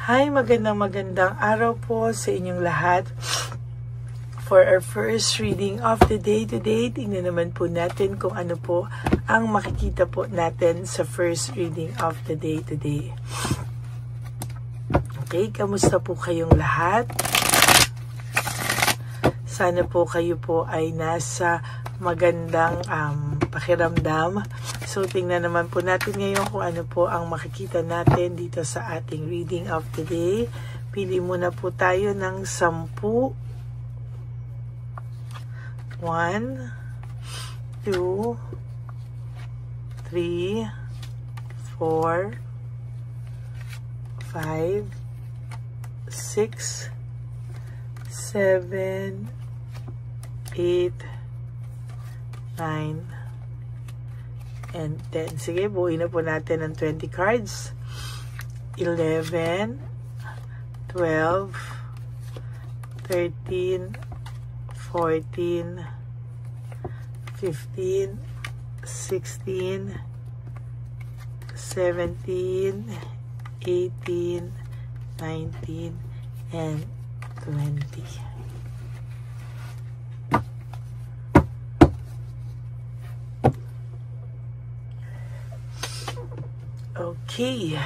Hi, magandang araw po sa inyong lahat. For our first reading of the day today, tingnan naman po natin kung ano po ang makikita po natin sa first reading of the day today. Okay, kamusta po kayong lahat? Sana po kayo po ay nasa magandang pakiramdam. So, tingnan naman po natin ngayon kung ano po ang makikita natin dito sa ating reading of the day. Pili muna po tayo ng 10. 1, 2, 3, 4, 5, 6, 7, 8, 9, and 10. Sige, buuin na po natin ang 20 cards. 11, 12, 13, 14, 15, 16, 17, 18, 19, and 20. Okay.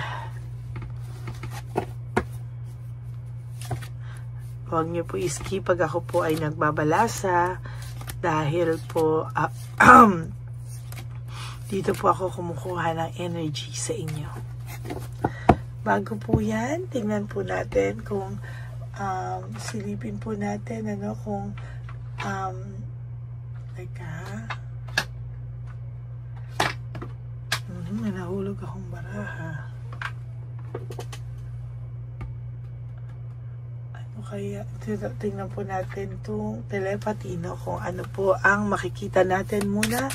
Huwag niyo po i-skip pag ako po ay nagbabalasa dahil po dito po ako kumukuha ng energy sa inyo. Bago po yan, tingnan po natin kung silipin po natin kung may nahulog akong baraha. Ano kaya? Tingnan po natin itong telepathy, kung ano po ang makikita natin muna.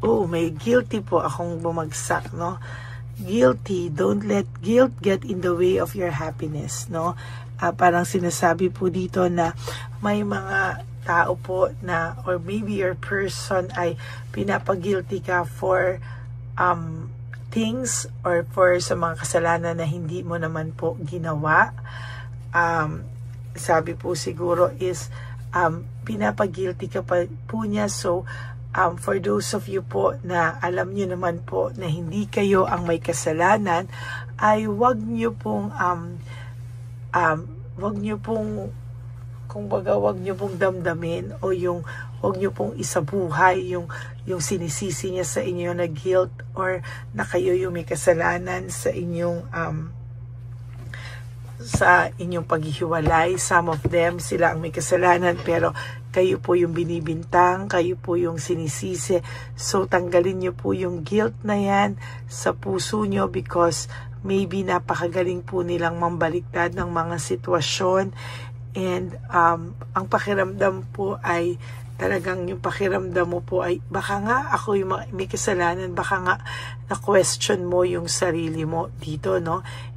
Oh, may guilty po akong bumagsak, Guilty. Don't let guilt get in the way of your happiness, parang sinasabi po dito na may mga tao po na, or maybe your person ay pinapag-guilty ka for things or for sa mga kasalanan na hindi mo naman po ginawa. Sabi po siguro is pinapag-guilty ka po niya. So for those of you po na alam niyo naman po na hindi kayo ang may kasalanan, ay wag niyo pong kumbaga, wag niyo pong damdamin o wag niyo pong isabuhay yung sinisisi niya sa inyo na guilt or na kayo yung may kasalanan sa inyong paghihiwalay. Some of them, sila ang may kasalanan, pero kayo po yung binibintang, kayo po yung sinisisi. So, tanggalin niyo po yung guilt na yan sa puso niyo, because maybe napakagaling po nilang mambaliktad ng mga sitwasyon. And ang pakiramdam po ay talagang yung pakiramdam mo po ay baka nga ako yung may kasalanan, baka nga na-question mo yung sarili mo dito,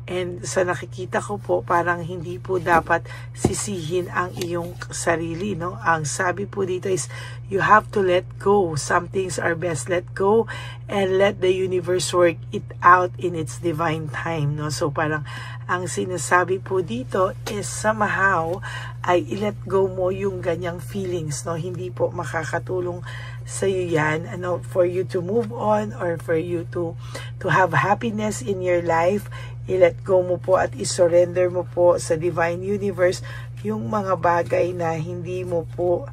And sa nakikita ko po, parang hindi po dapat sisihin ang iyong sarili, Ang sabi po dito is, you have to let go. Some things are best let go and let the universe work it out in its divine time, So parang ang sinasabi po dito is somehow ay i-let go mo yung ganyang feelings, Hindi po makakatulong sa iyo yan, for you to move on or for you to have happiness in your life. I-let go mo po at i-surrender mo po sa divine universe yung mga bagay na hindi mo po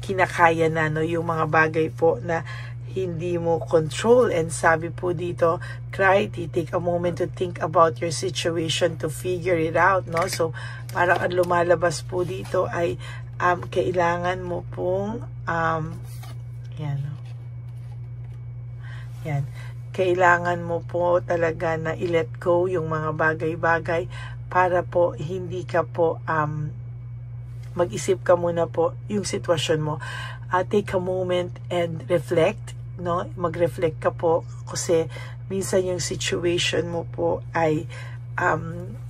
kinakaya na, yung mga bagay po na hindi mo control. And sabi po dito, take a moment to think about your situation to figure it out, So parang ang lumalabas po dito ay kailangan mo pong yan. Kailangan mo po talaga na i-let go yung mga bagay-bagay para po hindi ka po mag-isip ka muna po yung sitwasyon mo. Take a moment and reflect, Mag-reflect ka po kasi minsan yung situation mo po ay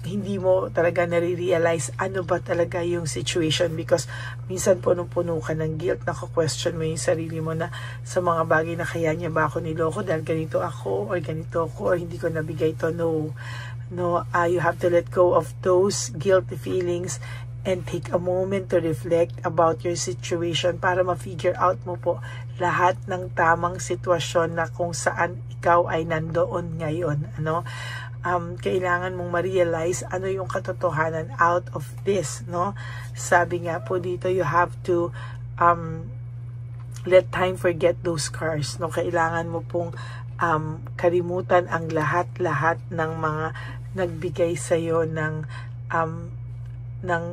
hindi mo talaga nare-realize ano ba talaga yung situation, because minsan punong-puno ka ng guilt, nako-question mo yung sarili mo na sa mga bagay na kaya niya ba ako niloko dahil ganito ako or ganito ako or hindi ko nabigay to. No, you have to let go of those guilty feelings and take a moment to reflect about your situation para ma-figure out mo po lahat ng tamang sitwasyon na kung saan ikaw ay nandoon ngayon. Kailangan mong ma-realize ano yung katotohanan out of this, no? Sabi nga po dito, you have to let time forget those scars, no? Kailangan mo pong kalimutan ang lahat-lahat ng mga nagbigay sa iyo ng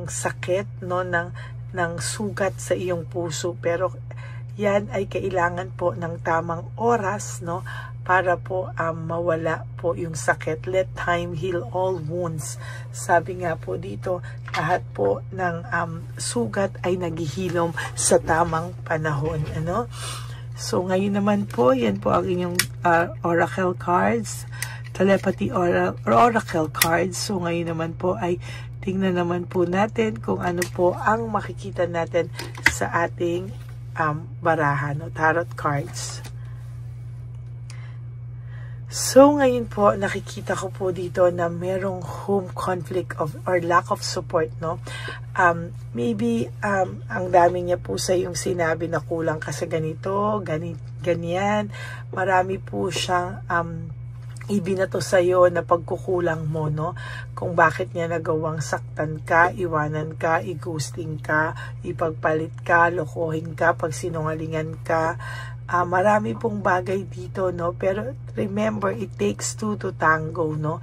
sakit, no, ng sugat sa iyong puso, pero yan ay kailangan po ng tamang oras, no, para po mawala po yung sakit. Let time heal all wounds. Sabi nga po dito, lahat po ng sugat ay naghihilom sa tamang panahon. So ngayon naman po, yan po ang inyong oracle cards, telepathy oracle cards. So ngayon naman po ay tingnan naman po natin kung ano po ang makikita natin sa ating barahan, tarot cards. So, ngayon po, nakikita ko po dito na merong home conflict or lack of support, no? Maybe, ang dami niya po sa yung sinabi na kulang ka sa ganito, ganyan. Marami po siyang ibinato sa'yo na pagkukulang mo, no? Kung bakit niya nagawang saktan ka, iwanan ka, i-ghosting ka, ipagpalit ka, lokohin ka, pagsinungalingan ka. Marami pong bagay dito, no? Pero remember, it takes two to tango, no?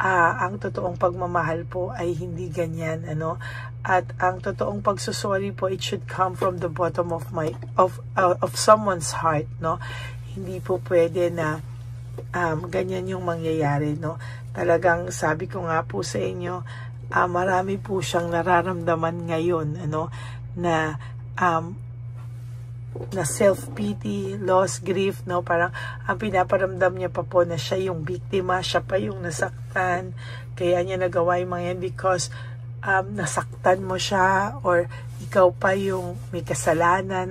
Ang totoong pagmamahal po ay hindi ganyan, At ang totoong pagsusori po, it should come from the bottom of someone's heart, no? Hindi po pwede na ganyan yung mangyayari, no? Talagang sabi ko nga po sa inyo, marami po siyang nararamdaman ngayon, na self-pity, loss, grief, no? Parang ang pinaparamdam niya pa po na siya yung biktima, siya pa yung nasaktan, kaya niya nagawa yung mga yan because nasaktan mo siya or ikaw pa yung may kasalanan,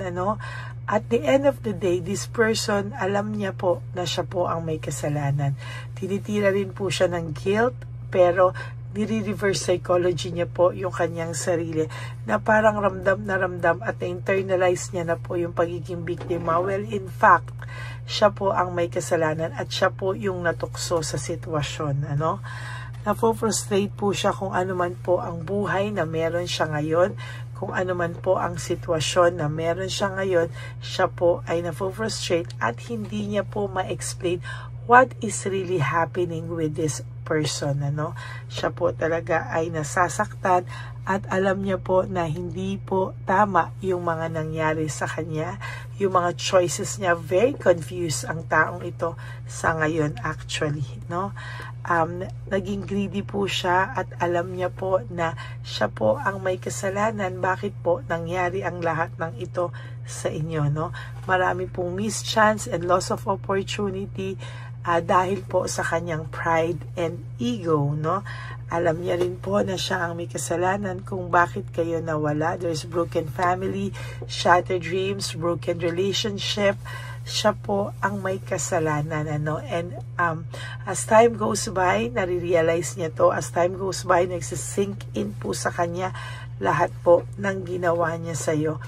At the end of the day, this person, alam niya po na siya po ang may kasalanan. Tinitira rin po siya ng guilt, pero nire-reverse psychology niya po yung kanyang sarili na parang ramdam at na-internalize niya na po yung pagiging biktima. Well, in fact, siya po ang may kasalanan at siya po yung natukso sa sitwasyon, Nafo-frustrate po siya kung ano man po ang buhay na meron siya ngayon, kung ano man po ang sitwasyon na meron siya ngayon, siya po ay nafo-frustrate at hindi niya po ma-explain what is really happening with this person, Siya po talaga ay nasasaktan at alam niya po na hindi po tama yung mga nangyari sa kanya, yung mga choices niya. Very confused ang taong ito sa ngayon actually, Naging greedy po siya at alam niya po na siya po ang may kasalanan. Bakit po nangyari ang lahat ng ito sa inyo, Marami pong missed chance and loss of opportunity dahil po sa kanyang pride and ego, Alam niya rin po na siya ang may kasalanan kung bakit kayo nawala. There's broken family, shattered dreams, broken relationship. Siya po ang may kasalanan, And as time goes by, nare-realize niya to. As time goes by, nagsisink in po sa kanya lahat po ng ginawa niya sa'yo.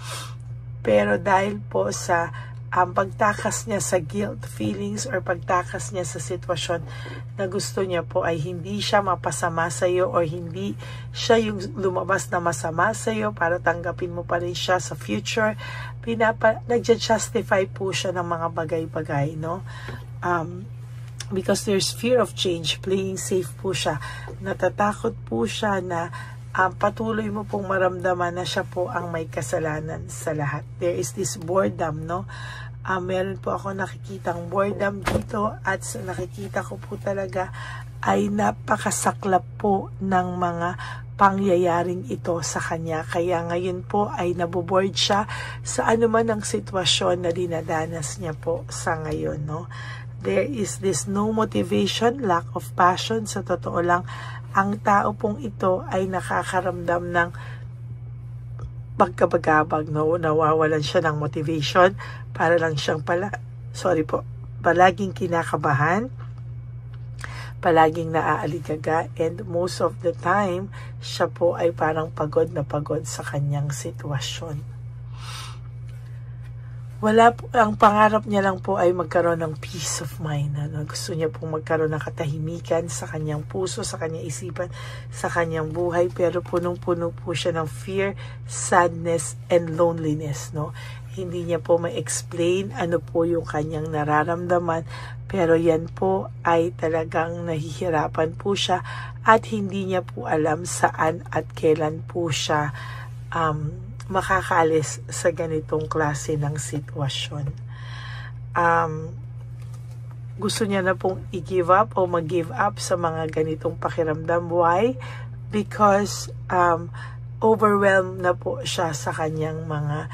Pero dahil po sa pagtakas niya sa guilt feelings or pagtakas niya sa sitwasyon na gusto niya po ay hindi siya mapasama sa iyo or hindi siya yung lumabas na masama sa iyo para tanggapin mo pa rin siya sa future, nagja-justify po siya ng mga bagay-bagay, because there's fear of change, playing safe po siya, natatakot po siya na patuloy mo pong maramdaman na siya po ang may kasalanan sa lahat. There is this boredom, meron po ako nakikitang boredom dito at nakikita ko po talaga ay napakasaklap po ng mga pangyayaring ito sa kanya. Kaya ngayon po ay naboboard siya sa anuman ang sitwasyon na dinadanas niya po sa ngayon, There is this no motivation, lack of passion. Sa totoo lang, ang tao pong ito ay nakakaramdam ng pagkabagabag, no? Nawawalan siya ng motivation, para lang siyang palaging kinakabahan, palaging naaaligaga, and most of the time, siya po ay parang pagod na pagod sa kanyang sitwasyon. Ang pangarap niya lang po ay magkaroon ng peace of mind. Gusto niya pong magkaroon ng katahimikan sa kanyang puso, sa kanyang isipan, sa kanyang buhay, pero punong-puno po siya ng fear, sadness, and loneliness, no? Hindi niya po ma-explain ano po yung kanyang nararamdaman, pero yan po ay talagang nahihirapan po siya at hindi niya po alam saan at kailan po siya makakaalis sa ganitong klase ng sitwasyon. Gusto niya na pong i-give up o mag-give up sa mga ganitong pakiramdam. Why? Because overwhelmed na po siya sa kanyang mga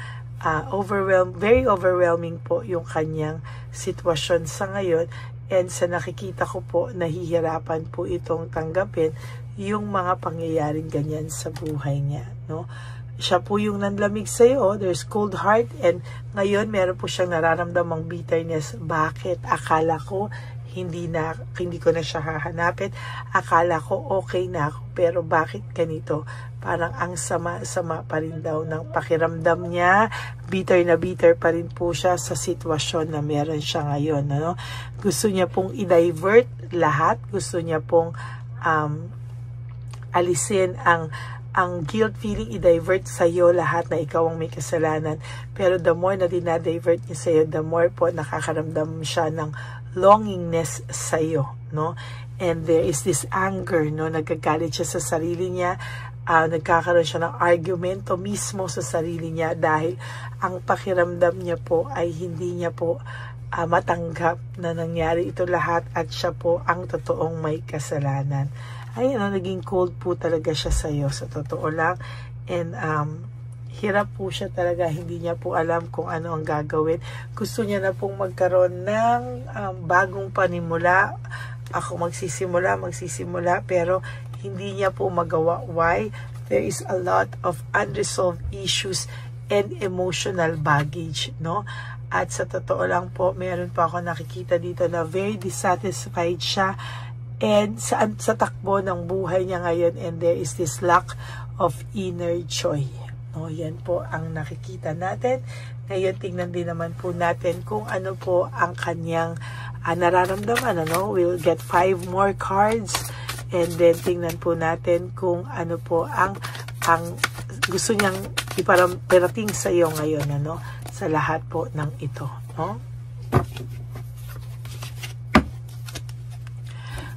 very overwhelming po yung kanyang sitwasyon sa ngayon, and sa nakikita ko po, nahihirapan po itong tanggapin yung mga pangyayaring ganyan sa buhay niya, no? Siya po yung nanlamig sa'yo, there's cold heart, and ngayon meron po siyang nararamdamang bitterness. Bakit? Akala ko hindi ko na siya hahanapin. Akala ko okay na ako, pero bakit ganito? Parang ang sama-sama pa rin daw ng pakiramdam niya. Bitter na bitter pa rin po siya sa sitwasyon na meron siya ngayon. Ano? Gusto niya pong i-divert lahat. Gusto niya pong alisin ang guilt feeling, i-divert sa'yo lahat na ikaw ang may kasalanan. Pero the more na dinadivert niya sa'yo, the more po nakakaramdam siya ng longingness sa'yo, no? And there is this anger, no? Nagkagalit siya sa sarili niya, nagkakaroon siya ng argumento mismo sa sarili niya dahil ang pakiramdam niya po ay hindi niya po matanggap na nangyari ito lahat at siya po ang totoong may kasalanan. Ayun, naging cold po talaga siya sa'yo, sa totoo lang. And hirap po siya talaga, hindi niya po alam kung ano ang gagawin. Gusto niya na pong magkaroon ng bagong panimula. Ako magsisimula, pero hindi niya po magawa. Why? There is a lot of unresolved issues and emotional baggage, no? At sa totoo lang po, meron pa ako nakikita dito na very dissatisfied siya and sa takbo ng buhay niya ngayon, and there is this lack of inner joy. No, yan po ang nakikita natin. Ngayon, tingnan din naman po natin kung ano po ang kanyang nararamdaman. Ano? We'll get 5 more cards, and then tingnan po natin kung ano po ang gusto niyang iparating sa iyo ngayon, ano? Sa lahat po ng ito, no?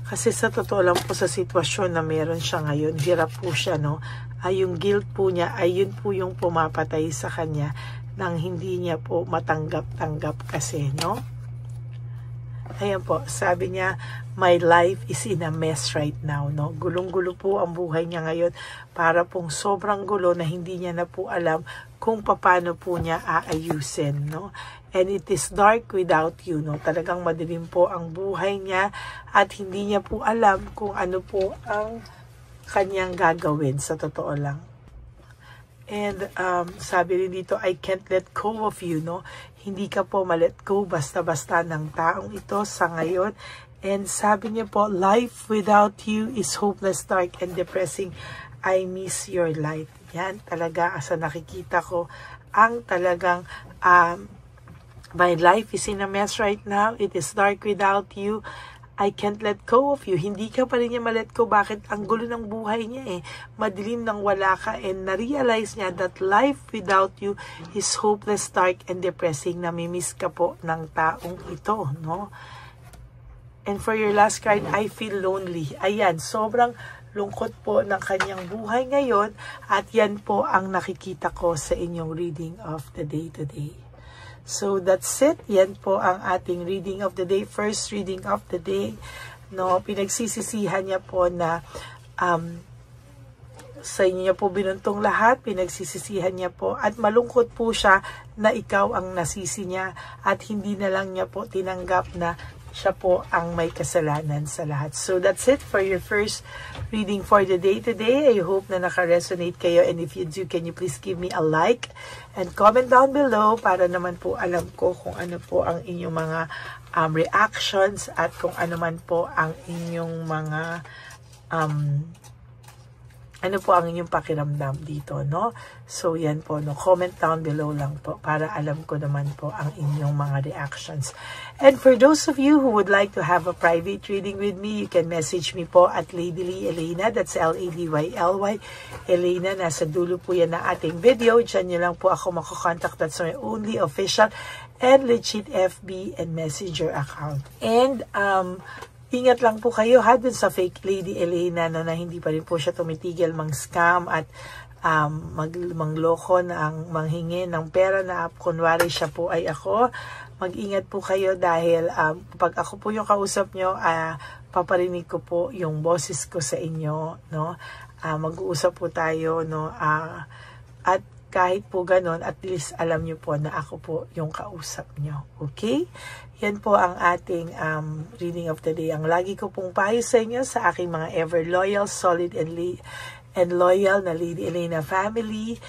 Kasi sa totoo lang po sa sitwasyon na meron siya ngayon, hirap po siya, no? Yung guilt po niya, ay yun po yung pumapatay sa kanya nang hindi niya po matanggap-tanggap kasi, no? Ayan po, sabi niya, my life is in a mess right now, no? Gulong-gulo po ang buhay niya ngayon, para pong sobrang gulo na hindi niya na po alam kung paano po niya aayusin, no? And it is dark without you, no? Talagang madilim po ang buhay niya at hindi niya po alam kung ano po ang kanyang gagawin, sa totoo lang. And sabi rin dito, I can't let go of you, no? Hindi ka po ma-let go basta-basta ng taong ito sa ngayon. And sabi niya po, life without you is hopeless, dark, and depressing. I miss your light. Yan, talaga, asa nakikita ko, ang talagang, my life is in a mess right now. It is dark without you. I can't let go of you. Hindi ka pa rin niya ma-let go. Bakit? Ang gulo ng buhay niya eh. Madilim nang wala ka. And na-realize niya that life without you is hopeless, dark, and depressing. Namimiss ka po ng taong ito, no? And for your last card, I feel lonely. Ayan, sobrang lungkot po ng kanyang buhay ngayon. At yan po ang nakikita ko sa inyong reading of the day today. So that's it. Yan po ang ating reading of the day. First reading of the day. No, pinagsisisihan niya po na sa inyo niya po binuntong lahat. Pinagsisisihan niya po at malungkot po siya na ikaw ang nasisi niya at hindi na lang niya po tinanggap na siya po ang may kasalanan sa lahat. So that's it for your first reading for the day today. I hope na naka-resonate kayo, and if you do, can you please give me a like and comment down below para naman po alam ko kung ano po ang inyong mga reactions at kung ano man po ang inyong mga ano po ang inyong pakiramdam dito, no? So, yan po, no? Comment down below lang po para alam ko naman po ang inyong mga reactions. And for those of you who would like to have a private reading with me, you can message me po at Lady Lee Elena. That's L-A-D-Y-L-Y. Elena, nasa dulo po yan na ating video. Diyan nyo lang po ako makakontakt. That's my only official and legit FB and Messenger account. And, ingat lang po kayo ha dun sa fake Lady Elena, no, na hindi pa rin po siya tumitigil mang-scam at mangloko ng manghingi ng pera na kunwari siya po ay ako. Mag-ingat po kayo dahil pag ako po yung kausap nyo, paparinig ko po yung boses ko sa inyo, no. Mag-uusap po tayo, no, at kahit po ganon, at least alam nyo po na ako po yung kausap nyo. Okay? Yan po ang ating reading of the day. Ang lagi ko pong payo sa inyo sa aking mga ever loyal, solid, and loyal na Lady Elena family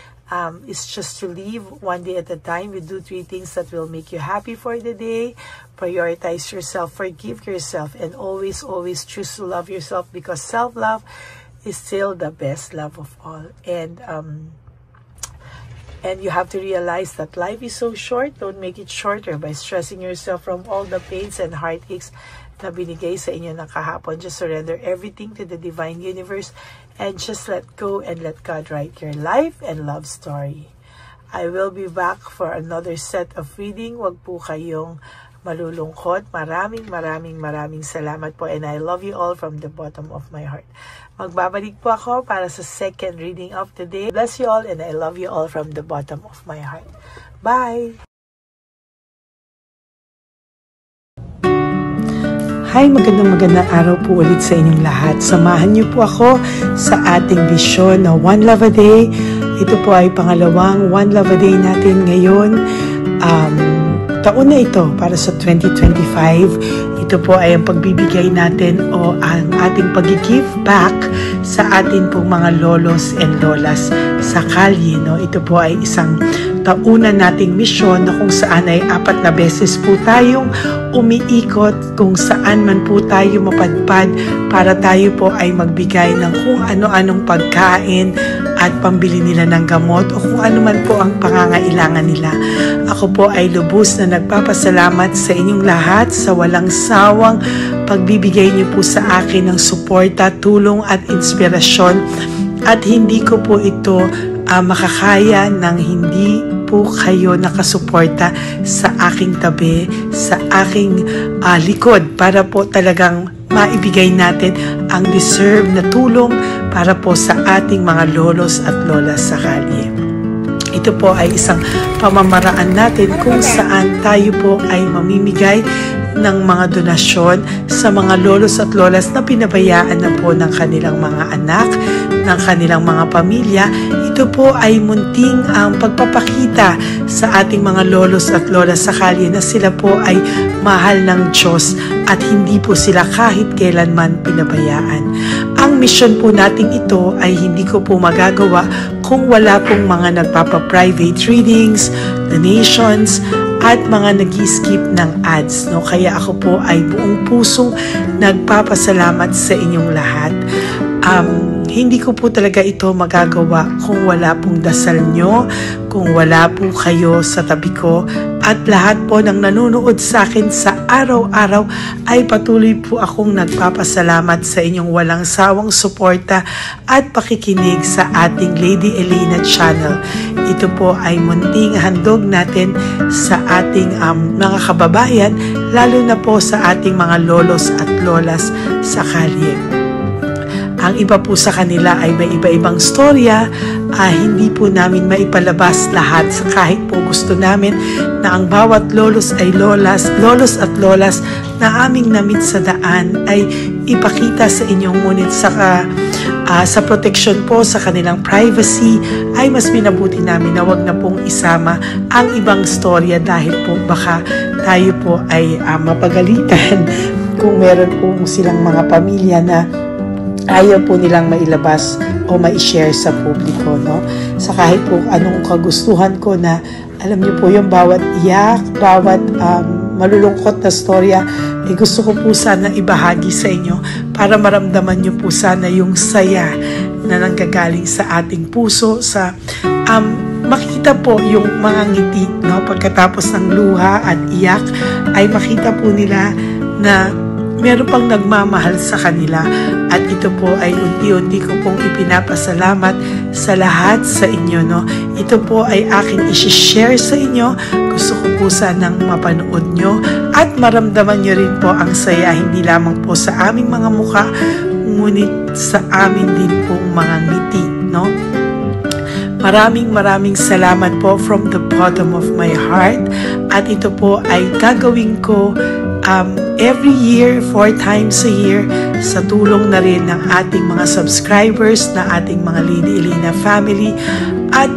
is just to live one day at a time. We do 3 things that will make you happy for the day. Prioritize yourself, forgive yourself, and always, always choose to love yourself, because self-love is still the best love of all. And you have to realize that life is so short. Don't make it shorter by stressing yourself from all the pains and heartaches na binigay sa inyo ng kahapon. Just surrender everything to the divine universe and just let go and let God write your life and love story. I will be back for another set of reading. Huwag po kayong malulungkot. Maraming salamat po, and I love you all from the bottom of my heart. Magbabalik po ako para sa second reading of the day. Bless you all, and I love you all from the bottom of my heart. Bye! Hi, magandang araw po ulit sa inyong lahat. Samahan niyo po ako sa ating vision na One Love a Day. Ito po ay pangalawang One Love a Day natin ngayon. Taon na ito para sa 2025. Ito po ay ang pagbibigay natin o ang ating pag-give back sa atin pong mga lolos and lolas sa kalye, no? Ito po ay isang taunan nating misyon na kung saan ay 4 na beses po tayong umiikot kung saan man po tayo mapadpad para tayo po ay magbigay ng kung ano-anong pagkain at pambili nila ng gamot o kung ano man po ang pangangailangan nila. Ako po ay lubos na nagpapasalamat sa inyong lahat sa walang sawang pagbibigay niyo po sa akin ng suporta, tulong at inspirasyon, at hindi ko po ito makakaya ng hindi po kayo nakasuporta sa aking tabi, sa aking likod para po talagang maibigay natin ang deserve na tulong para po sa ating mga lolos at lolas sa kalye. Ito po ay isang pamamaraan natin kung saan tayo po ay mamimigay ng mga donasyon sa mga lolos at lolas na pinabayaan na po ng kanilang mga anak, ng kanilang mga pamilya. Ito po ay munting ang pagpapakita sa ating mga lolos at lolas sa kalye na sila po ay mahal ng Diyos at hindi po sila kahit kailanman pinabayaan. Ang mission po nating ito ay hindi ko po magagawa kung wala pong mga nagpapa-private readings, donations, at mga nag-skip ng ads, no? Kaya ako po ay buong pusong nagpapasalamat sa inyong lahat. Hindi ko po talaga ito magagawa kung wala pong dasal nyo, kung wala po kayo sa tabi ko, at lahat po ng nanonood sa akin sa araw-araw ay patuloy po akong nagpapasalamat sa inyong walang sawang suporta at pakikinig sa ating Lady Elena channel. Ito po ay munting handog natin sa ating mga kababayan, lalo na po sa ating mga lolos at lolas sa kalye. Ang iba po sa kanila ay may iba-ibang storya, hindi po namin maipalabas lahat sa kahit po gusto namin na ang bawat lolos ay lolos at lolas na aming namit sa daan ay ipakita sa inyo, ngunit sa sa protection po sa kanilang privacy, ay mas minabuti namin na wag na pong isama ang ibang storya dahil po baka tayo po ay mapagalitan kung meron po silang mga pamilya na ayaw po nilang mailabas o ma-share sa publiko, no? Sa kahit po anong kagustuhan ko na, alam niyo po yung bawat iyak, bawat malulungkot na storya, gusto ko po sana ibahagi sa inyo para maramdaman niyo po sana yung saya na nanggagaling sa ating puso, sa makita po yung mga ngiti, no? Pagkatapos ng luha at iyak ay makita po nila na meron pang nagmamahal sa kanila, at ito po ay unti-unti ko pong ipinapasalamat sa lahat sa inyo, no? Ito po ay aking i-share sa inyo. Gusto ko po sanang mapanood nyo at maramdaman nyo rin po ang saya, hindi lamang po sa aming mga mukha, ngunit sa amin din pong mga ngiti, no? Maraming salamat po from the bottom of my heart, at ito po ay gagawin ko every year, 4 times a year, sa tulong na rin ng ating mga subscribers, na ating mga Lady Elena family, at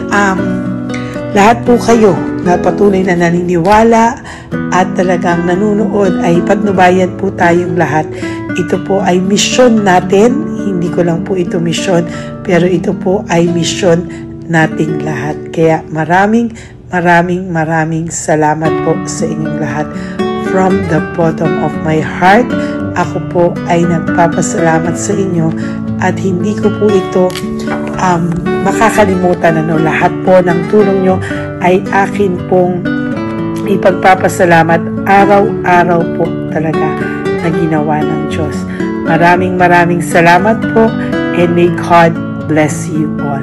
lahat po kayo na patuloy na naniniwala at talagang nanunood, ay patnubayan po tayong lahat. Ito po ay mission natin, hindi ko lang po ito mission, pero ito po ay mission nating lahat. Kaya maraming salamat po sa inyong lahat. From the bottom of my heart, ako po ay nagpapasalamat sa inyo, at hindi ko po ito makakalimutan. Lahat po ng tulong nyo ay akin pong ipagpapasalamat araw-araw po talaga na ginawa ng Diyos. Maraming salamat po, and may God bless you all.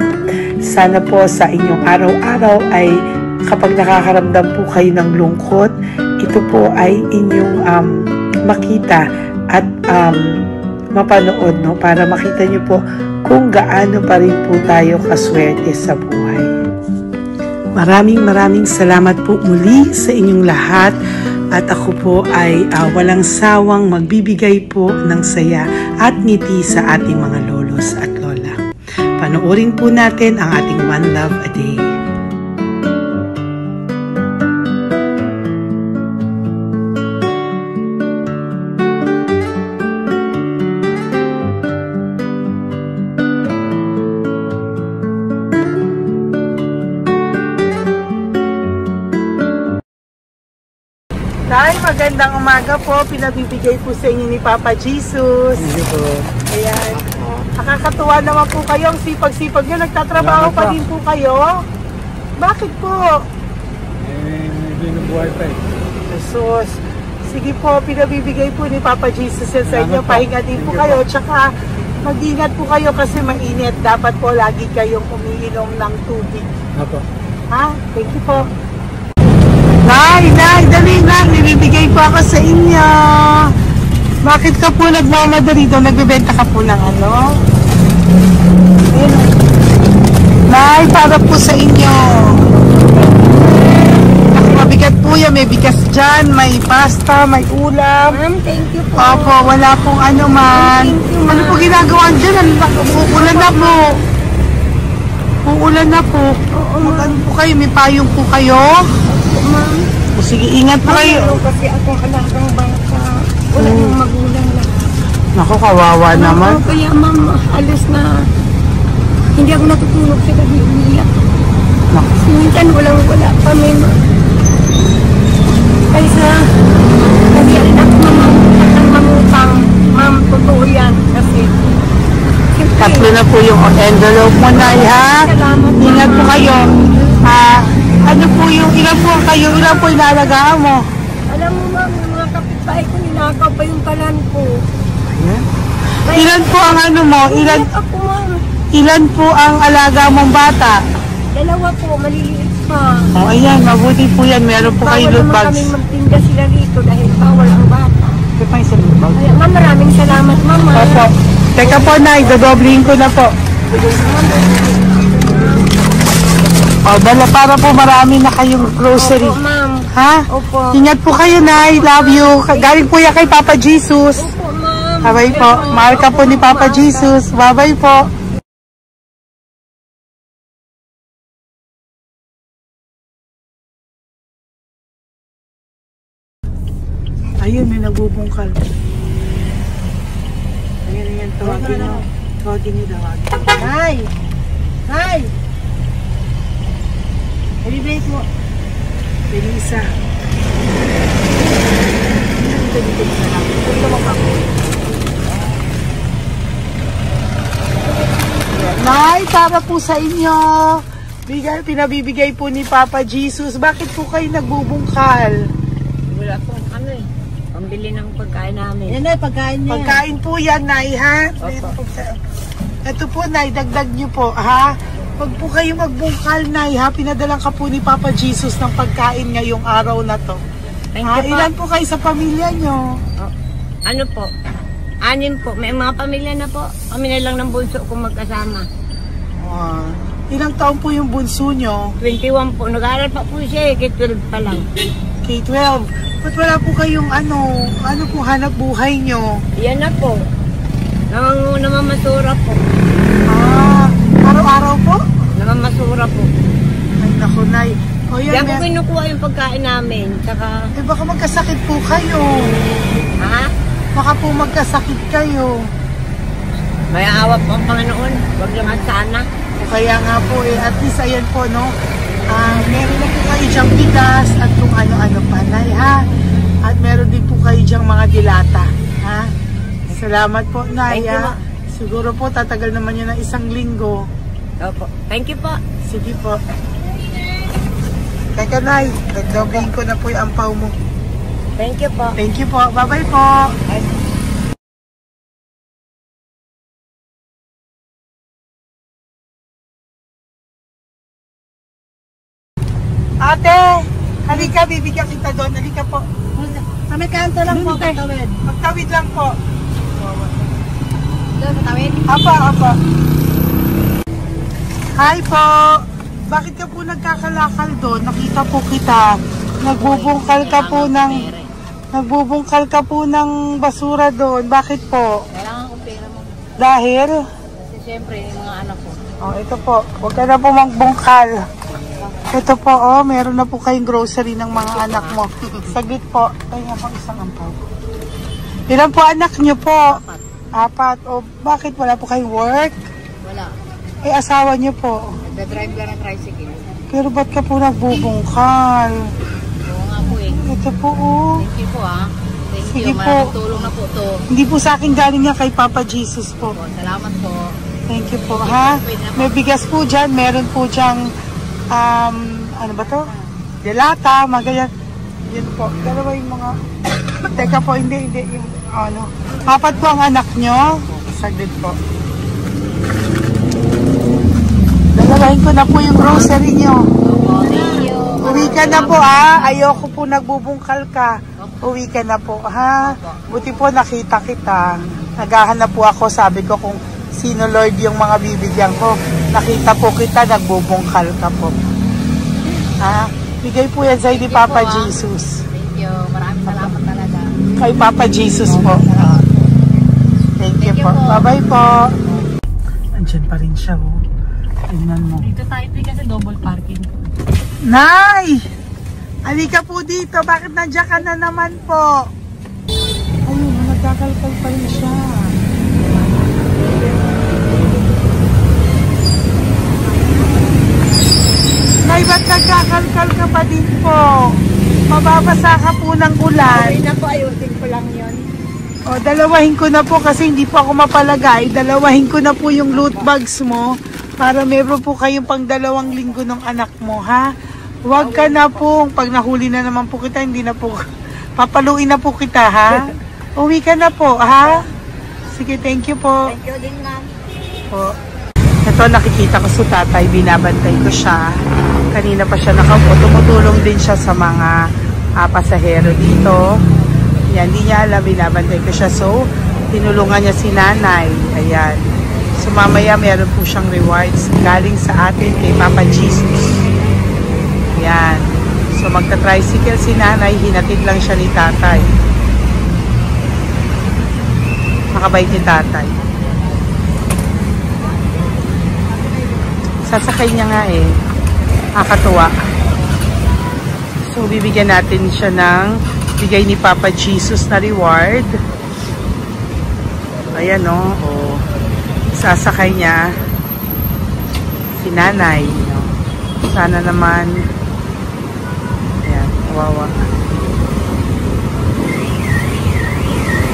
Sana po sa inyong araw-araw ay kapag nakakaramdam po kayo ng lungkot, ito po ay inyong makita at mapanood, no? Para makita nyo po kung gaano pa rin po tayo kaswerte sa buhay. Maraming salamat po muli sa inyong lahat, at ako po ay walang sawang magbibigay po ng saya at ngiti sa ating mga lolos at lola. Panoorin po natin ang ating One Love a Day. Tay, magandang umaga po. Pinabibigay po sa inyo ni Papa Jesus. Hindi po. Ayan. Nakakatuwa naman po kayo. Ang sipag-sipag nyo. Nagtatrabaho pa din po kayo. Bakit po? Binubuhay pa eh. Jesus. Sige po, pinabibigay po ni Papa Jesus sa inyo. Pahinga din po kayo. Tsaka mag-ingat po kayo kasi mainit. Dapat po lagi kayong umiinom ng tubig. Apo. Ha? Thank you po. Nay, dali lang. Nibibigay po ako sa inyo. Bakit ka po nagmamadali doon? Nagbibenta ka po ng ano? Ayun. Nay, para po sa inyo. Mabigat po yan. May bigas dyan, may pasta, may ulam. Ma'am, thank you po. Opo, wala pong ano man. Thank you, Ano po ginagawa dyan? Uulan na po. Uulan na po. Mag-ano po kayo? May payong po kayo? Ma'am. O sige, ingat po kayo. Kasi akong alagang bata. Wala nang magulang na. Naku, kawawa naman. Kaya ma'am, alis na. Hindi ako natutulog sa gabi. Umiyak. Naku. Minsan wala kami. Kaysa, kasi rin ako mangutang. Ma'am, totoo yan. Kasi, Tatlo na po yung envelope mo, Nay, ha? Salamat, Ingat po Mama. kayo. Ano po yung, ilan po kayo, ilan po inalagaan mo? alam mo ma'am, yung mga kapitbahay ko, ninakaw pa yung kalan ko. Ayan. Ilan po ang ano mo? Ilan, Umiyak ako ma'am. ilan po ang alaga mong bata? Dalawa po, maliliit pa. O, ayan, mabuti po yan. Meron po kayo Bawal loot naman bags. kami magtinda sila rito dahil bawal ang bata. Ito pa yung sa loot bag. Kaya ma'am, maraming salamat mama. Opo. Teka po, Nay, dodoblihin ko na po. O, dala para po marami na kayong grocery. Opo ma'am. Ha? Opo. Ingat po kayo, Nay. Love you. Galing po yan kay Papa Jesus. Opo ma'am. Bye-bye po. Mahal ka po ni Papa Jesus. Bye-bye po. Ayun, may nagbubungkal. Ayan, tawagin nyo. Tawagin nyo daw. Nay! Nay! Ibibigay mo. Elisa. Nay, para po sa inyo. Pinabibigay po ni Papa Jesus. Bakit po kayo nagbubungkal? Wala po, pambili ng pagkain namin. Yan ay, pagkain niya. Pagkain po yan, Nay, ha? Ito po, Nay, dagdag nyo po, ha? Pag po kayo magbungkal, Nay, ha? Pinadalang ka po ni Papa Jesus ng pagkain ngayong araw na to. Thank you po. Ilan po kayo sa pamilya nyo? Ano po? 6 po. May mga pamilya na po. Kami na lang ng bunso kung magkasama. Ilang taon po yung bunso nyo? 21 po. Nag-aaral pa po siya eh. K-12 pa lang. K-12. Ba't wala po kayong ano po hanap buhay nyo? Yan na po. Namamasura po. Araw-araw po? Namamasura po. Ay, naku, Nay. Yan po kinukuha yung pagkain namin. Tsaka... baka magkasakit po kayo. Ha? Baka po magkasakit kayo. May awa po ang Panginoon. Huwag naman sana. Kaya nga po at least ayan po, no? Meron na po kayo dyang bigas at kung ano-ano pa, Nay, ha? At meron din po kayo dyang mga dilata, ha? Salamat po, Nay, ha? Siguro po tatagal naman yun ng 1 linggo. Opo. Thank you po. Sige po. Teka, Nay, nagdobling ko na po yung ampaw mo. Thank you po. Thank you po. Bye-bye po. Ate, halika, bibigyan kita doon. Halika po. Sa may kanto lang po, patawid. Magtawid lang po. Doon, patawid? Apa. Hi po. Bakit ka po nagkakalakal doon? Nakita po kita. Nagbubungkal ka po ng basura doon. Bakit po? Kailangan ko pera mo. Dahil? Kasi siyempre, yung mga anak ko. Ito po. Huwag ka na po magbungkal. Ito po, meron na po kayong grocery ng mga anak mo. Saglit po. Ay, nga po, isang ampaw. Ilan po anak nyo po? 4. Bakit wala po kayong work? Wala. Asawa nyo po? Nagda-drive lang ng tricycle. Pero ba't ka po nagbubungkal? Oo nga po eh. Ito po, Thank you po Thank Sige you. po. Maraming tulong na po to. Hindi po sa akin galing niya kay Papa Jesus po. Salamat po. Thank you po, ha? May bigas po dyan. Meron po dyang, ano ba to? Delata, mga ganyan. Yun po. Dalawa yung mga... Teka po, hindi. Yung, 4 po ang anak nyo. Saglit po. Dalawahin ko na po yung grocery nyo. Thank you. Uwi ka na po, ha? Ayoko po nagbubungkal ka. Uwi ka na po, ha? Buti po nakita kita. Naghahanap po ako, sabi ko kung sino Lord yung mga bibigyan ko. Nakita po kita, nagbubungkal ka po. Ha? Bigay po yan sa'yo ni Papa Jesus. Thank you. Maraming salamat talaga. Kay Papa Jesus po. Thank you po. Bye-bye po. Andyan pa rin siya, oh. Tingnan mo. Dito tayo kasi double parking. Nay! Halika po dito. Bakit nandiyan ka na naman po? Ayun, nagkakalkal pa rin siya. Nay, ba't nagkakalkal ka pa din po? Mababasa ka po ng ulan. Okay na po, ayusin ko lang yun. Dalawahin ko na po kasi hindi po ako mapalagay. Dalawahin ko na po yung loot bags mo para meron po kayong pang 2 linggo ng anak mo, ha? Huwag ka na po. Pag nahuli na naman po kita, hindi na po. Papaluin na po kita, ha? Uwi ka na po, ha? Sige, thank you po. Thank you din, ma'am. Po. Ito, nakikita ko si tatay. Binabantay ko siya. Kanina pa siya nakaupo. Tumutulong din siya sa mga pasahero dito. Yan, hindi niya alam. Binabantay ko siya. So, tinulungan niya si nanay. Ayan. So, mamaya meron po siyang rewards galing sa atin kay Papa Jesus. Ayan. So, magta-tricycle si nanay. Hinatid lang siya ni tatay. Makabait ni tatay. Sasakay niya nga eh. Nakakatuwa. So, bibigyan natin siya ng bigay ni Papa Jesus na reward. Ayan o, sasakay niya si nanay. No? Sana naman, ayan, kawawa.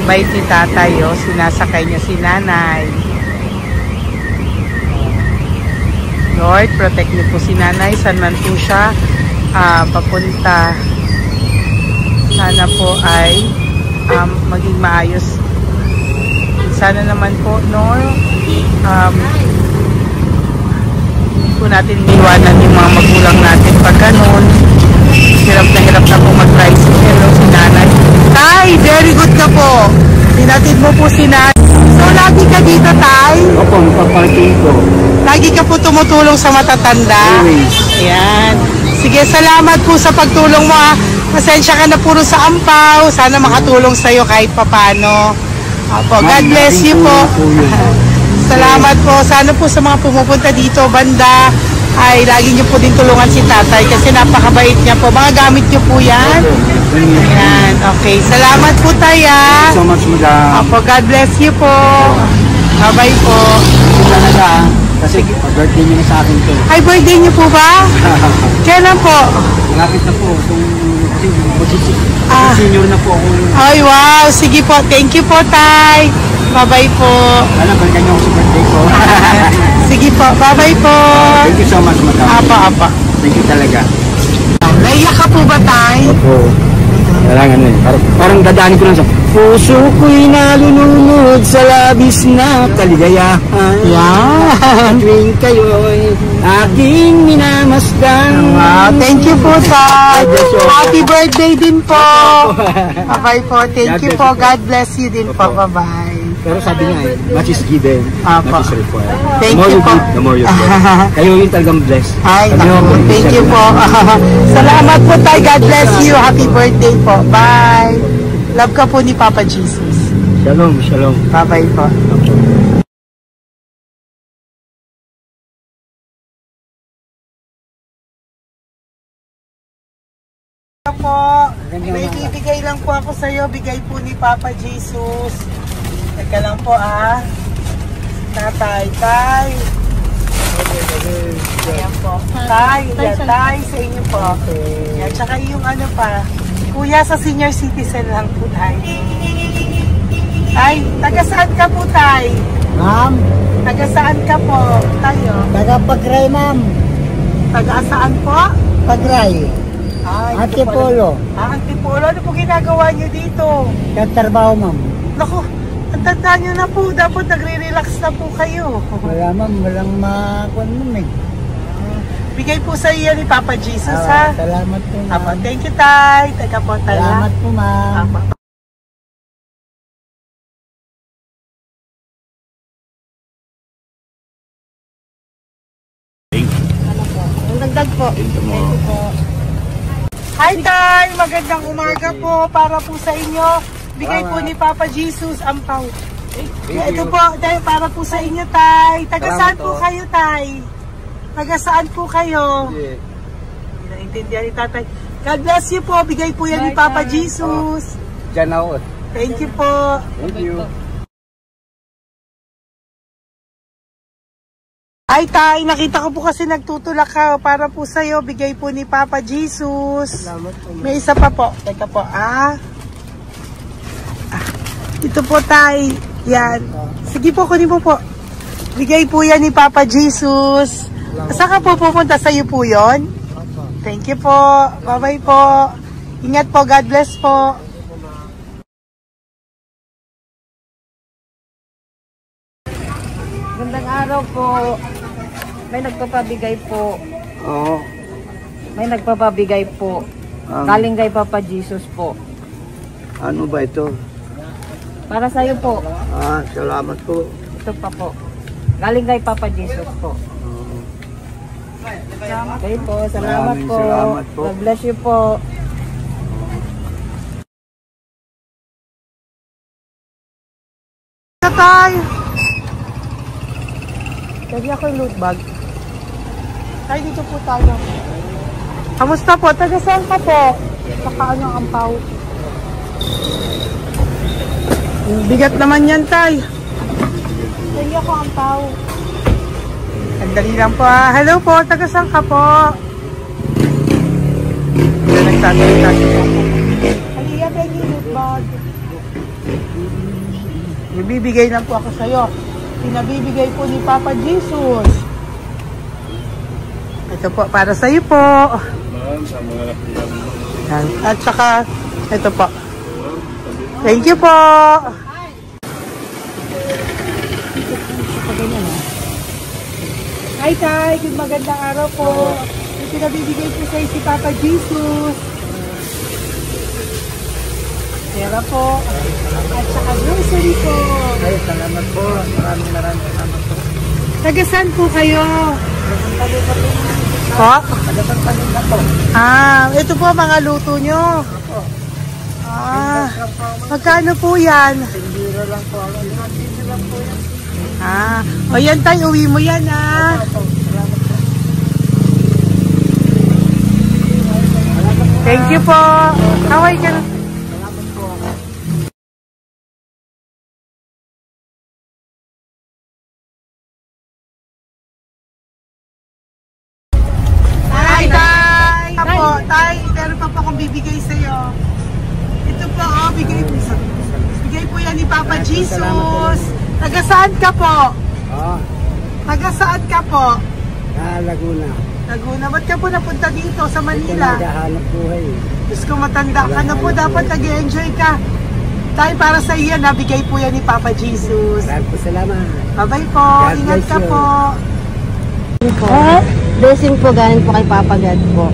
Bait ni tatay, sinasakay niya si nanay. Lord, protect niyo po si nanay, saan man po siya papunta. Sana po ay maging maayos. Sana naman po, hindi po natin iniwanan yung mga magulang natin pag ganun. Hirap na po mag-tricycle si nanay. Tay, very good ka po. Sinatid mo po si nanay. So, lagi ka dito, Tay? Opo, paparking ko. Lagi ka po tumutulong sa matatanda? Always. Ayan. Sige, salamat po sa pagtulong mo, ha. Pasensya ka na puro sa ampaw. Sana makatulong sa'yo kahit papano. Opo, God bless you po. Salamat po. Sana po sa mga pumupunta dito, banda, ay lagi niyo po din tulungan si tatay kasi napakabait niya po. Mga gamit niyo po yan. Ayan, okay. Salamat po, Taya. So much, madam. Opo, God bless you po. Bye-bye po. Talaga, kasi birthday niyo na sa akin to. Ay, birthday niyo po ba? Kailan po? Malapit na po. Senior na po ako. Ay, wow. Sige po. Thank you po, Tay. Bye-bye po. Alam, balikan niyo ako sa birthday ko. Sige po. Bye-bye po. Thank you so much, madam. Apa. Thank you talaga. Naiyak ka po ba, Tay? Opo. Kailangan parang dadaanin ko lang sa puso ko'y nalulunod sa labis na kaligayahan. Yan. Tuwing kayo'y aking minamasdan. Wow, thank you po, Tay. Happy birthday din po. Bye-bye po. Thank you po. God bless you din po. Bye-bye. Pero sabi nga much is given, much is required. Thank The more you po. give, the more you get. Kayo yung talagang blessed. Ay, thank you po. Salamat po, Tay. God bless you. Happy birthday po. Bye. Love ka po ni Papa Jesus. Shalom, shalom. Bye-bye po. Po, may bibigay lang po ako sa iyo, bigay po ni Papa Jesus. Teka lang po Tatay, Tay. Ayan po. Tay, Tay, sa inyo po. Ayan, tsaka yung Kuya, sa senior citizen lang po, Tay. Tay, taga saan ka po, Tay? Ma'am, Taga saan ka po, tayo? taga Pagray, ma'am. Taga saan po? Pagray. Antipolo. Antipolo. Ano po ginagawa nyo dito? Nagtrabaho, ma'am. Naku, ang tanda nyo na po. Dapat nagre-relax na po kayo. Wala, ma'am. Walang makuan, ma'am, Bigay po sa iyo ni Papa Jesus, ha? Salamat po, ma'am. Apa, thank you, Tay. Taga po, Tay. Salamat po, ma'am. Apa. Ang dagdag po. Thank you po. Hi, Tay! Magandang umaga po para po sa inyo. Bigay po ni Papa Jesus ang pang. Ito po, Tay, para po sa inyo, Tay. Taga saan po kayo, Tay? Taga saan po kayo? Hindi naintindihan ni Tatay. God bless you po. Bigay po yan ni Papa Jesus. Diyan ako. Thank you po. Thank you. Ay, Tay, nakita ko po kasi nagtutulak ka para po sa'yo. Bigay po ni Papa Jesus. Salamat po. May isa pa po. Teka po, Ito po, Tay. Yan. Sige po, kunin mo po. Bigay po yan ni Papa Jesus. Saan ka po pupunta? Sa'yo po yun? Thank you po. Bye-bye po. Ingat po. God bless po. Magandang araw po. May nagpapabigay po. Oo. May nagpapabigay po. Galing kay Papa Jesus po. Ano ba ito? Para sa'yo po. Salamat po. Ito pa po. Galing kay Papa Jesus po. Okay po. Salamat Maraming po. salamat po. God bless you po. Tay! Lagi ako yung loot bag. Tay, dito po tayo. Kamusta po? Taga saan ka po? Saka ano ang ampaw? Bigat naman yan, tay. Hindi ako ang tao. Sandali lang po. Hello po, taga saan ka po? Nagsasalita siya. Halika, Peggy, look bag. Ibibigay lang po ako sa'yo. Pinabibigay po ni Papa Jesus. Ito po, para sa'yo po. At saka, ito po. Thank you po. Hi, Tay. Good magandang araw po. Yung pinabibigay po sa'yo si Papa Jesus. Pera po. At saka grocery po. Ay, salamat po. Maraming salamat po. Taga saan po kayo? Po? Tagapagpanin na po. Ito po mga luto nyo. Magkano po yan? Biro lang po. Biro lang po yan. O yan tayo, uwi mo yan Thank you po. Kaway ka na. Tay, meron pa po akong bibigay sa'yo. Ito po, bigay po yan ni Papa Jesus. Taga saan ka po? Taga saan ka po? Laguna. Laguna. Ba't ka po napunta dito sa Manila? Naghahanap buhay. Diyos ko, matanda ka na po. Dapat nag-enjoy ka. Tay, para sa iyo, nabigay po yan ni Papa Jesus. Maraming po salamat. Bye-bye po. God Ingat bless ka you. po. Blessing po galing po kay Papa God po.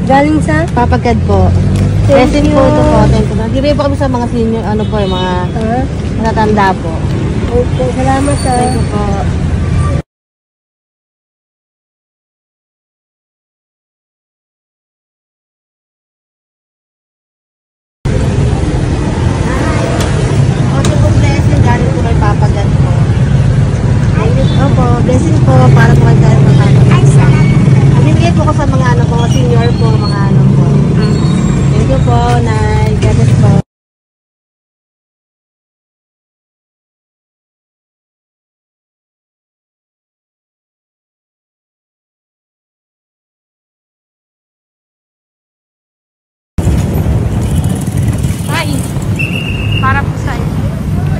Galing sa? Papa God po. Blessing you. po ito po. Thank you. Nagibigay po kami sa mga senior, ano po, yung mga matatanda po. Okay, salamat Thank you po. Ito po blessing galing po kay Papa God po. Opo, blessing po para po kay Papa God. Nabibigay po ko sa mga ano po, senior po, mga ano po. Thank you po, Nay. God bless po. Para po sa iyo.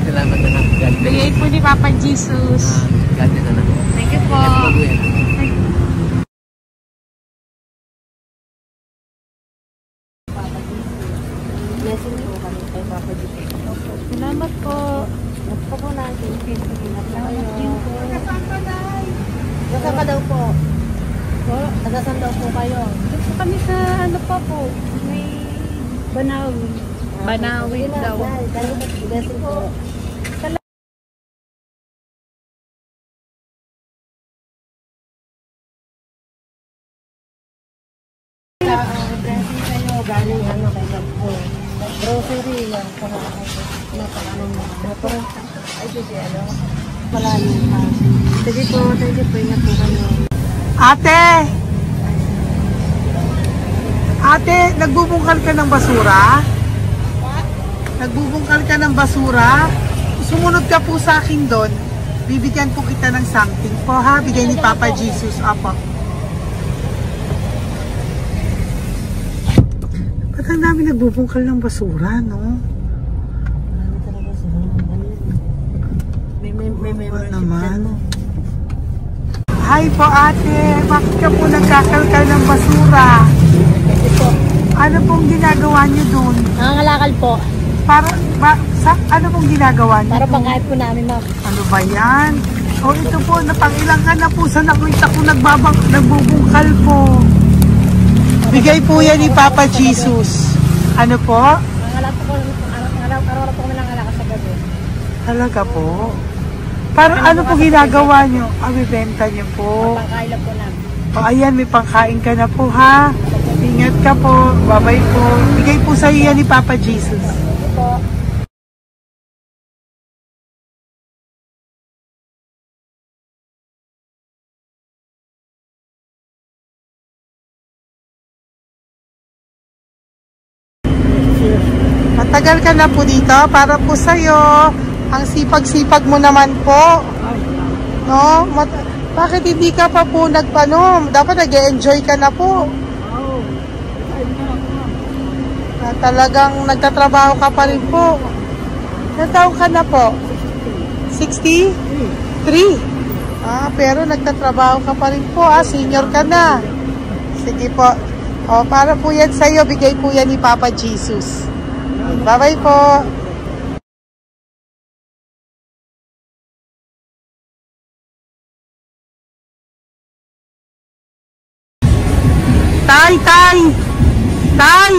Salamat na lang. God bless. Bigay po ni Papa Jesus. God bless na lang. Thank you po. Blessing po kami kay Papa God. Salamat po. Ito po natin. Salamat din po. Nasaan ka daw po? Nasaan daw po kayo? Dito kami sa ano pa po. May Banawi. Banawi Sige na, daw. dahil blessing po. Blessing kayo, galing ano kay God po. Grocery yan, para ano mo. Motor, ay sige, ano. Malalim pa. Sige po, ingat po kayo. Ate! Ate, nagbubungkal ka ng basura? Nagbubungkal ka ng basura? Sumunod ka po sa akin doon. Bibigyan po kita ng something po ha. Bigay ni Papa Jesus. Apo. Ba't ang dami nagbubungkal ng basura, no? Marami talaga sila. May Ano membership naman? dyan mo. Hi po ate. Bakit ka po nagkakalkal ng basura? Kasi po, Ano pong ginagawa niyo doon? nangangalakal po. Ano pong ginagawa niyo Para doon? pangkahit po namin, ma'am. Ano ba yan? O ito po, napangilang ka na po sa nakita ko nagbubungkal po. Bigay po yan ni Papa Jesus. Ano po? Nangangalakal po araw-araw po kami nangangalakal sa gabi. Talaga po? Para ano po ginagawa niyo? Bibenta niyo po. Pangkain lang po namin. O ayan, may pangkain ka na po ha. Ingat ka po. Bye-bye po. Bigay po sa iyo yan ni Papa Jesus. Ito po. Tagal ka na po dito. Para po sa'yo. Ang sipag-sipag mo naman po. No? Bakit hindi ka pa po nagpanom? Dapat nag-enjoy ka na po. Talagang nagtatrabaho ka pa rin po. Ilang taon ka na po? 63? Pero nagtatrabaho ka pa rin po. Senior ka na. Sige po. Para po yan sa'yo. Bigay po yan ni Papa Jesus. Bye-bye po. Tay!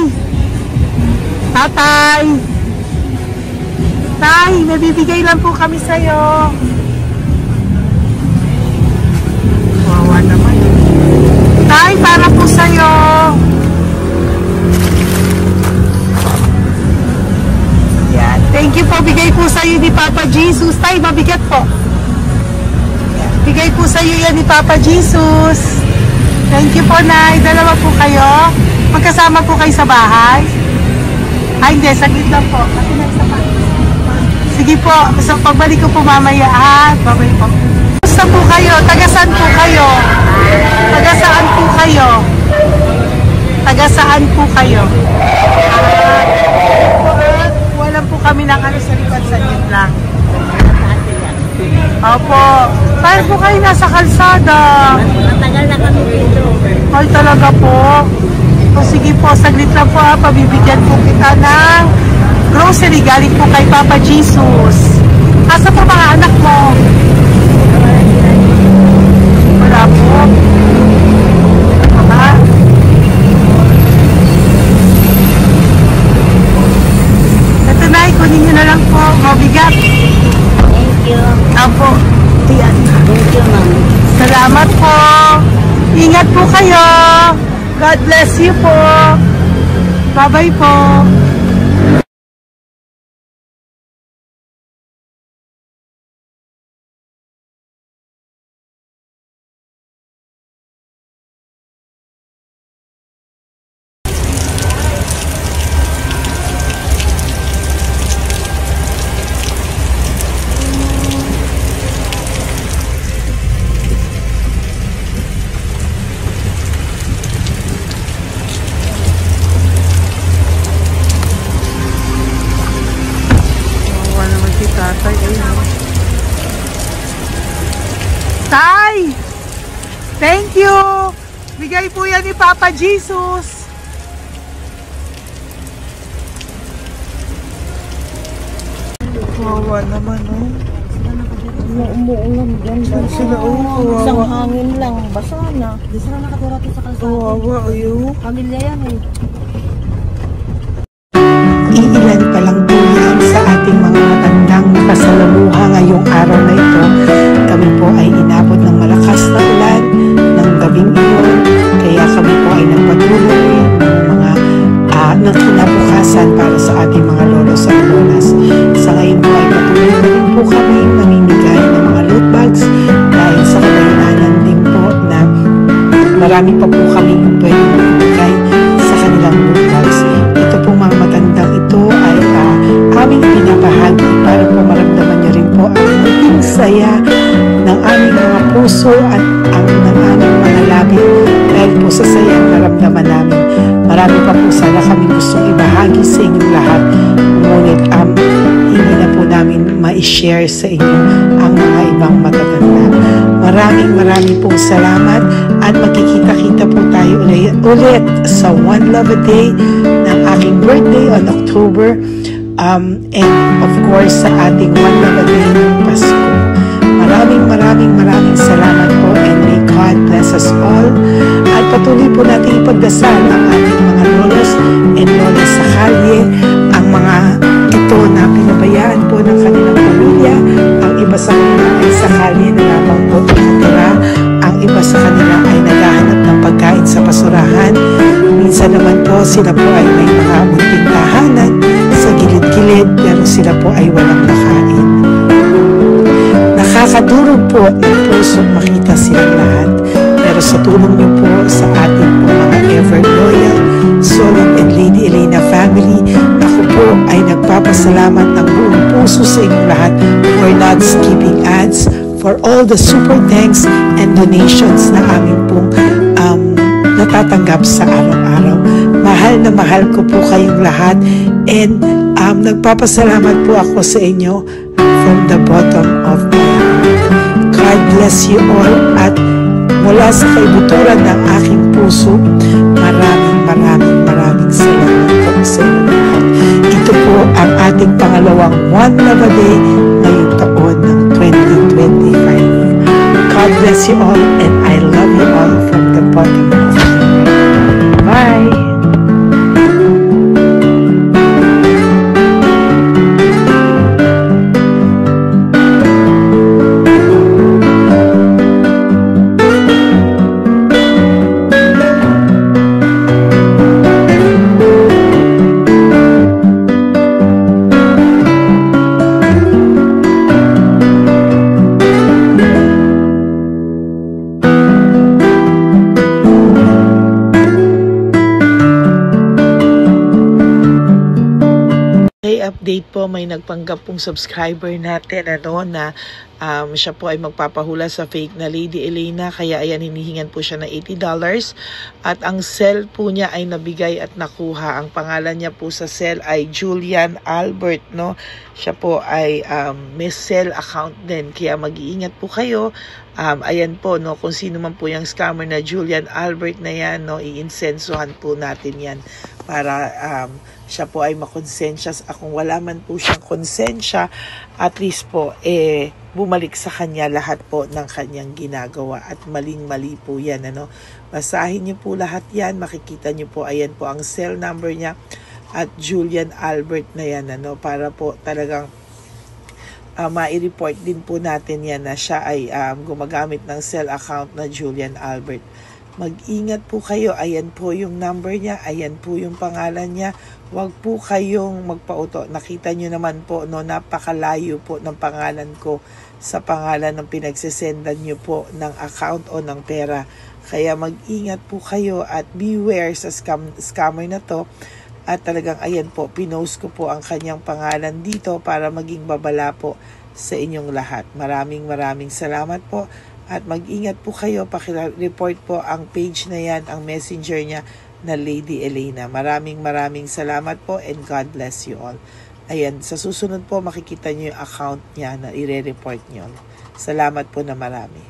Tatay! Tay, nabibigay lang po kami sa'yo. Wawa naman. Tay, para po sa'yo. Yan. Thank you po. Bigay po sa'yo ni Papa Jesus. Tay, mabigat po. Yan. Bigay po sa'yo yan ni Papa Jesus. Thank you po, Nay. Dalawa po kayo. Magkasama po kayo sa bahay. Hindi. Saglit lang po. Kasi nagsapatos. Sige po. So, pagbalik ko po mamaya. Babay po. Gusto po kayo? Tagasaan po kayo? Tagasaan po kayo? Tagasaan po kayo? Wala po kami ng sa likod. Saglit lang. Opo. Tayo po kayo nasa kalsada. Matagal na kami dito. Ay, talaga po. O sige po, saglit lang po pabibigyan po kita ng grocery galing po kay Papa Jesus. Asa po mga anak mo? Wala po. Ito na, ikunin nyo na lang po. Mabigat. Thank you. Apo. Yan. Thank you, ma'am. Salamat po. Ingat po kayo. God bless you po. Bye-bye po. Tay! Thank you! Bigay po yan ni Papa Jesus. Wawa naman, oh. Umuulan dyan. Sila, oh. Isang hangin lang. Basa na. Di sila nakatira sa kalsada. Wawa, ayo. Pamilya yan eh. Iilan pa lang po yan sa ating mga matandang nakasalamuha ngayong araw na ito. Kami po ay inabot ng malakas na ulan ng gabing iyon. Kaya kami po ay nagpatuloy ng mga ng kinabukasan para sa ating mga lolos at lolas. Sa ngayon po ay patuloy na rin po kami mamimigay ng mga loot bags dahil sa kadahilanan din po na marami pa po kami pwede mamimigay sa kanilang loot bags. Ito po mga matandang ito ay aming pinabahagi para po maramdaman niyo rin po ang muling saya ng aming mga puso at ang ng aming mga labi dahil po sa saya ang naramdaman namin. Marami pa po sana kami gustong ibahagi sa inyong lahat, ngunit hindi na po namin ma-share sa inyo ang mga ibang matatanda. Maraming pong salamat at magkikita-kita po tayo ulit sa One Love a Day ng aking birthday on October and of course sa ating One Love a Day ng Pasko. Maraming salamat po and may God bless us all. At patuloy po natin ipagdasal ang ating mga lolos and lolas sa kalye, ang mga ito na pinabayaan po ng kanilang pamilya. Ang iba sa kanila ay sa kalye na lamang po nakatira. Ang iba sa kanila ay naghahanap ng pagkain sa basurahan. Minsan naman po sila po ay may mga munting tahanan sa gilid-gilid pero sila po ay walang nakain. Nakakadurog po ng puso makita silang lahat. Pero sa tulong niyo po sa ating po mga ever loyal Solon and Lady Elena family, ako po ay nagpapasalamat ng buong puso sa inyong lahat for not skipping ads, for all the super thanks and donations na aming pong natatanggap sa araw-araw. Mahal na mahal ko po kayong lahat, and nagpapasalamat po ako sa inyo from the bottom of my heart. God bless you all, at mula sa kaibuturan ng aking puso, maraming salamat po sa inyo lahat. Ito po ang ating pangalawang One Love a Day ngayong taon ng 2025. God bless you all, and I love you all from the bottom of my heart. Bye! Update po, may nagpanggap pong subscriber natin na siya po ay magpapahula sa fake na Lady Elena, kaya ayan, hinihingan po siya na $80, at ang cell po niya ay nabigay at nakuha. Ang pangalan niya po sa cell ay Julian Albert, no? Siya po ay may cell account din, kaya mag-iingat po kayo. Ayan po, no, kung sino man po yung scammer na Julian Albert na yan, no, iinsensuhan po natin yan para siya po ay makonsensya. Kung wala man po siyang konsensya, at least po bumalik sa kanya lahat po ng kanyang ginagawa, at maling-mali po yan, ano. Basahin niyo po lahat yan, makikita niyo po, ayan po ang cell number niya at Julian Albert na yan, ano, para po talagang ma-report din po natin yan na siya ay gumagamit ng cell account na Julian Albert. Mag-ingat po kayo, ayan po yung number niya, ayan po yung pangalan niya. Huwag po kayong magpauto. Nakita nyo naman po, no, napakalayo po ng pangalan ko sa pangalan ng pinagsesendan nyo po ng account o ng pera. Kaya mag-ingat po kayo at beware sa scammer na to. At talagang ayan po, pinost ko po ang kanyang pangalan dito para maging babala po sa inyong lahat. Maraming salamat po. At mag-ingat po kayo, pakireport po ang page na yan, ang messenger niya na Lady Elena. Maraming salamat po, and God bless you all. Ayan, sa susunod po makikita niyo yung account niya na ire-report niyo. Salamat po na marami.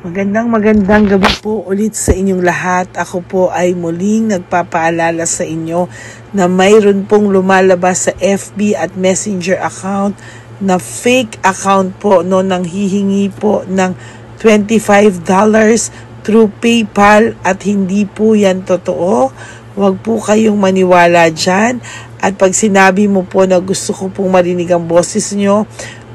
Magandang gabi po ulit sa inyong lahat. Ako po ay muling nagpapaalala sa inyo na mayroon pong lumalabas sa FB at Messenger account na fake account po, no, nang hihingi po ng $25 through PayPal, at hindi po yan totoo. Huwag po kayong maniwala dyan. At pag sinabi mo po na gusto ko pong marinig ang boses nyo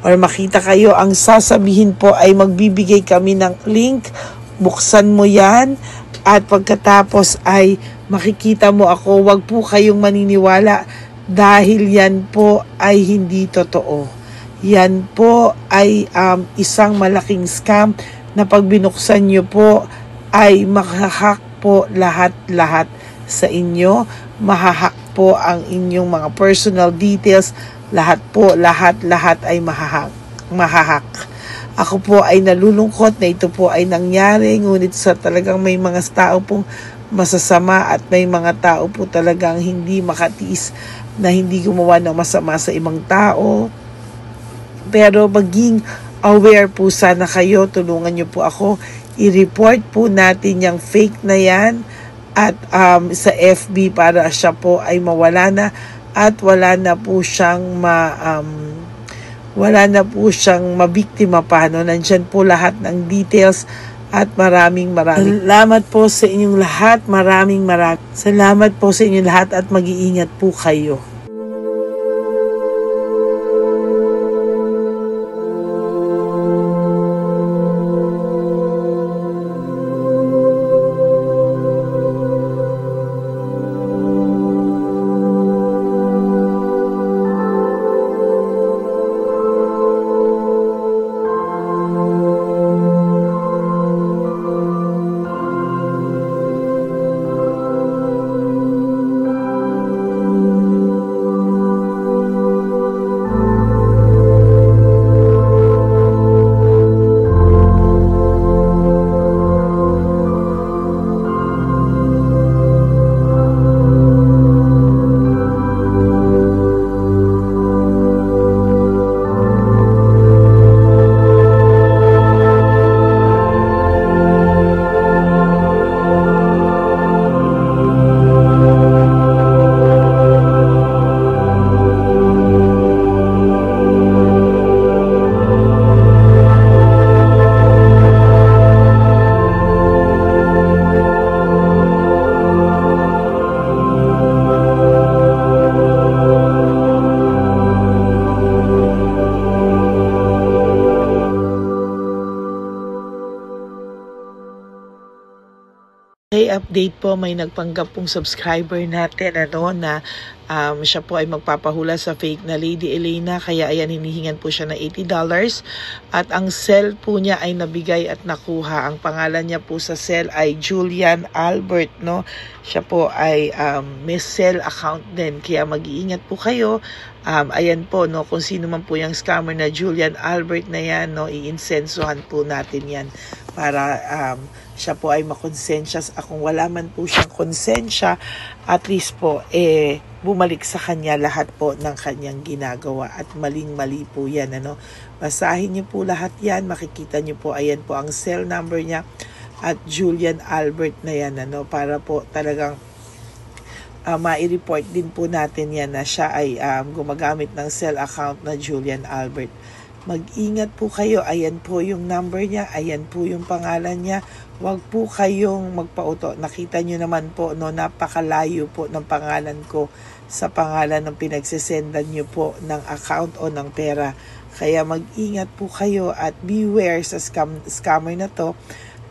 or makita kayo, ang sasabihin po ay magbibigay kami ng link, buksan mo yan, at pagkatapos ay makikita mo ako. Huwag po kayong maniniwala dahil yan po ay hindi totoo. Yan po ay isang malaking scam na pag binuksan nyo po ay mahahack po lahat sa inyo. Mahahack po ang inyong mga personal details. Lahat ay mahahack. Ako po ay nalulungkot na ito po ay nangyari, ngunit sa talagang may mga tao pong masasama at may mga tao po talagang hindi makatiis na hindi gumawa ng masama sa ibang tao. Pero maging aware po sana kayo, tulungan nyo po ako, i-report po natin yung fake na yan at sa FB para siya po ay mawala na at wala na po siyang mabiktima pa, no? Nandyan po lahat ng details at maraming salamat po sa inyong lahat. Maraming salamat po sa inyong lahat at mag-iingat po kayo. Okay, update po, may nagpanggap pong subscriber natin na siya po ay magpapahula sa fake na Lady Elena, kaya ayan, hinihingan po siya ng $80 at ang cell po niya ay nabigay at nakuha. Ang pangalan niya po sa cell ay Julian Albert, no? Siya po ay may cell account din, kaya mag-iingat po kayo. Ayan po, no, kung sino man po yung scammer na Julian Albert na yan, no, iinsensuhan po natin yan para siya po ay makonsensya. Kung wala man po siyang konsensya, at least po bumalik sa kanya lahat po ng kanyang ginagawa, at maling-mali po yan, ano. Basahin niyo po lahat yan, makikita niyo po, ayan po ang cell number niya at Julian Albert na yan, ano, para po talagang ma-report din po natin yan na siya ay gumagamit ng cell account na Julian Albert. Mag-ingat po kayo, ayan po yung number niya, ayan po yung pangalan niya. Huwag po kayong magpauto. Nakita nyo naman po, no, napakalayo po ng pangalan ko sa pangalan ng pinagsisendan nyo po ng account o ng pera. Kaya mag-ingat po kayo at beware sa scammer na to.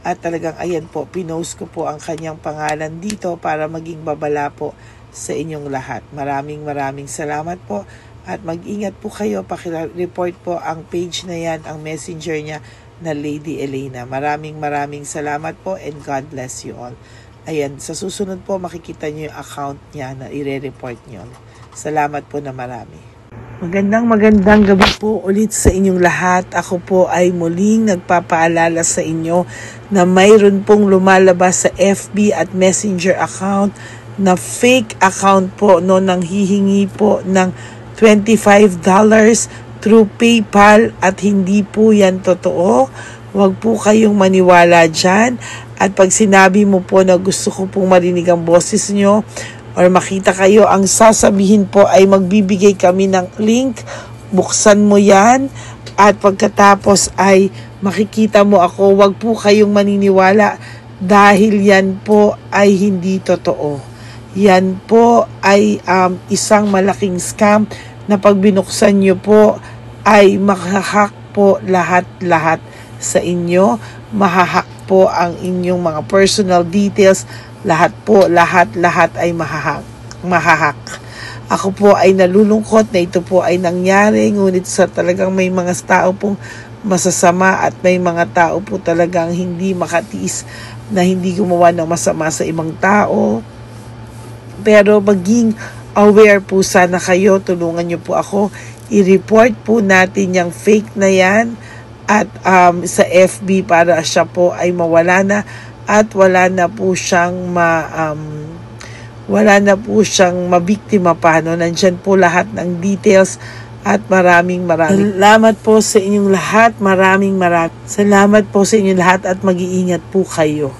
At talagang ayan po, pinost ko po ang kanyang pangalan dito para maging babala po sa inyong lahat. Maraming salamat po. At mag-ingat po kayo, paki-report po ang page na yan, ang messenger niya na Lady Elena. Maraming salamat po and God bless you all. Ayan, sa susunod po makikita niyo yung account niya na i-report niyo. Salamat po na marami. Magandang gabi po ulit sa inyong lahat. Ako po ay muling nagpapaalala sa inyo na mayroon pong lumalabas sa FB at Messenger account na fake account po, no, nang hihingi po ng $25 through PayPal at hindi po yan totoo. Huwag po kayong maniwala dyan. At pag sinabi mo po na gusto ko pong marinig ang boses nyo or makita kayo, ang sasabihin po ay magbibigay kami ng link. Buksan mo yan at pagkatapos ay makikita mo ako. Huwag po kayong maniniwala dahil yan po ay hindi totoo. Yan po ay isang malaking scam na pag binuksan nyo po ay mahahack po lahat sa inyo. Mahahack po ang inyong mga personal details. Lahat ay mahahack. Ako po ay nalulungkot na ito po ay nangyari, ngunit sa talagang may mga tao pong masasama at may mga tao po talagang hindi makatiis na hindi gumawa ng masama sa ibang tao. Pero maging aware po sana kayo, tulungan nyo po ako, i-report po natin yung fake na yan at sa FB para siya po ay mawala na at wala na po siyang mabiktima pa, no? Nandyan po lahat ng details at maraming salamat po sa inyong lahat. Maraming salamat po sa inyong lahat at mag-iingat po kayo.